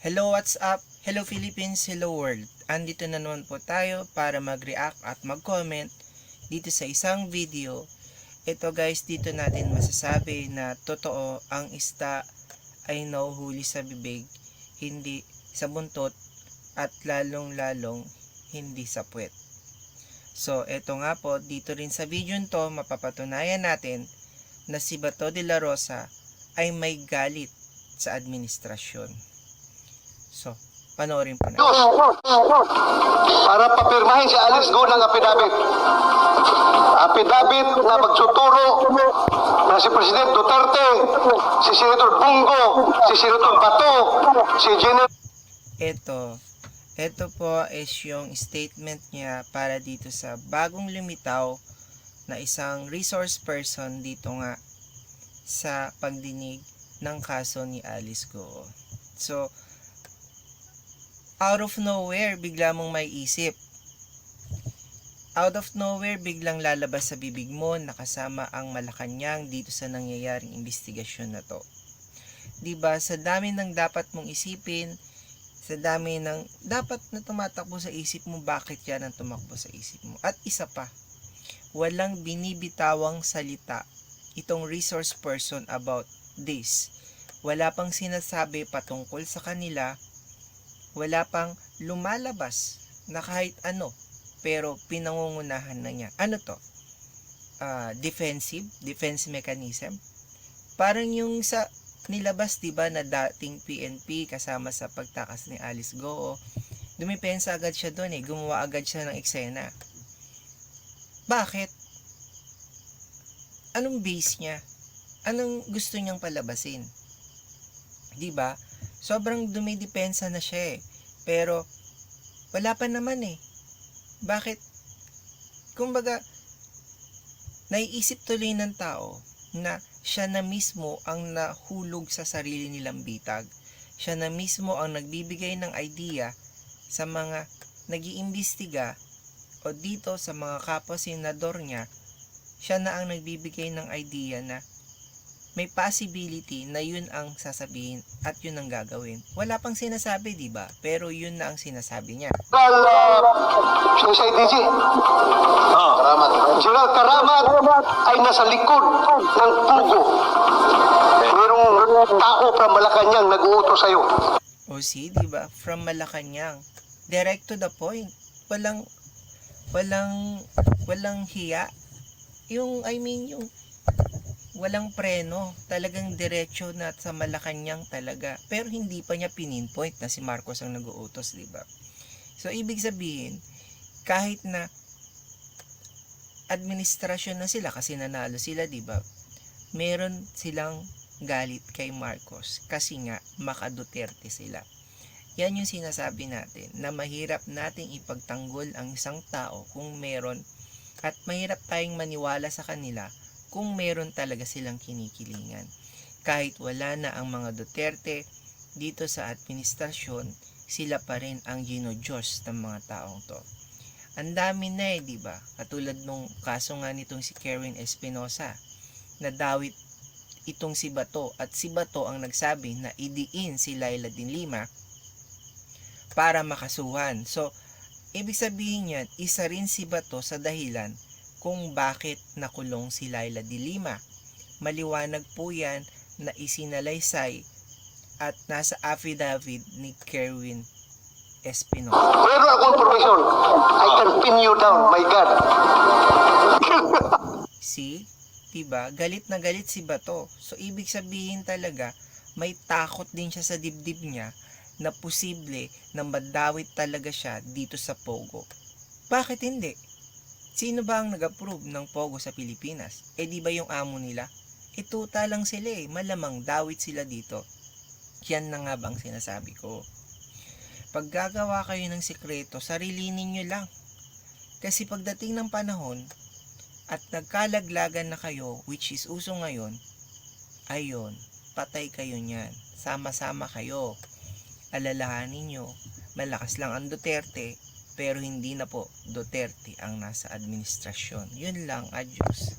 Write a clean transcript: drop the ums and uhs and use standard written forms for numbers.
Hello, what's up? Hello Philippines, hello world. Andito na naman po tayo para mag-react at mag-comment dito sa isang video. Ito guys, dito natin masasabi na totoo ang isda ay nahuhuli sa bibig, hindi sa buntot, at lalong-lalong hindi sa puwet. So, eto nga po, dito rin sa video nito, mapapatunayan natin na si Bato de la Rosa ay may galit sa administrasyon. So, panoorin po natin. Para papirmahin si Alice Go ng affidavit. Affidavit na magsuturo na si President Duterte, si Senator Bungo, si Senator Bato, si General... Ito po is yung statement niya para dito sa bagong lumitaw na isang resource person dito nga sa pagdinig ng kaso ni Alice Go. So, out of nowhere, bigla mong may isip. Out of nowhere, biglang lalabas sa bibig mo nakasama ang Malacanang dito sa nangyayaring investigasyon na to. Diba, sa dami ng dapat mong isipin, sa dami ng dapat na tumatakbo sa isip mo, bakit yan ang tumakbo sa isip mo? At isa pa, walang binibitawang salita itong resource person about this. Wala pang sinasabi patungkol sa kanila, wala pang lumalabas na kahit ano, pero pinangungunahan na niya. Ano to? Defense mechanism. Parang yung sa nilabas, diba, na dating PNP kasama sa pagtakas ni Alice Go, dumipensa agad siya doon gumawa agad siya ng eksena. Bakit? Anong base niya? Anong gusto niyang palabasin? Diba? Sobrang dumidepensa na siya pero wala pa naman Bakit? Kumbaga, naiisip tuloy ng tao na siya na mismo ang nahulog sa sarili nilang bitag. Siya na mismo ang nagbibigay ng idea sa mga nag-iimbestiga o dito sa mga kapwa senador niya. Siya na ang nagbibigay ng idea na may possibility na yun ang sasabihin at yun ang gagawin. Wala pang sinasabi, diba? Pero yun na ang sinasabi niya. Sa IDG. General Karamat ay nasa likod ng pugo. Merong tao from Malacanang nag-uutos sa'yo. O see, diba? From Malacanang. Direct to the point. Walang hiya. Yung walang preno, talagang diretso na sa Malacanang talaga. Pero hindi pa niya pininpoint na si Marcos ang nag-uutos, diba? So, ibig sabihin, kahit na administrasyon na sila kasi nanalo sila, diba? Meron silang galit kay Marcos kasi nga maka-Duterte sila. Yan yung sinasabi natin na mahirap nating ipagtanggol ang isang tao kung meron, at mahirap tayong maniwala sa kanila kung meron talaga silang kinikilingan. Kahit wala na ang mga Duterte dito sa administrasyon, sila pa rin ang ginodiyos ng mga taong to. Ang dami na diba? Katulad nung kaso nga nitong si Kerwin Espinosa, na dawit itong si Bato, at si Bato ang nagsabi na idiin si Leila de Lima para makasuhan. So, ibig sabihin yan, isa rin si Bato sa dahilan kung bakit nakulong si Leila de Lima. Maliwanag po yan na isinalaysay at nasa affidavit ni Kerwin Espinosa. Meron akong information. I can pin you down, my God. See? Diba? Galit na galit si Bato. So, ibig sabihin talaga, may takot din siya sa dibdib niya na posible na madawit talaga siya dito sa Pogo. Bakit hindi? Sino ba ang nag-approve ng Pogo sa Pilipinas? Di ba yung amo nila? Tuta lang sila malamang dawit sila dito. Yan na nga bang sinasabi ko. Pag gagawa kayo ng sikreto, sarilinin nyo lang. Kasi pagdating ng panahon at nagkalaglagan na kayo, which is uso ngayon, ayun, patay kayo niyan. Sama-sama kayo. Alalahanin nyo, malakas lang ang Duterte, pero hindi na po Duterte ang nasa administrasyon. Yun lang, adios.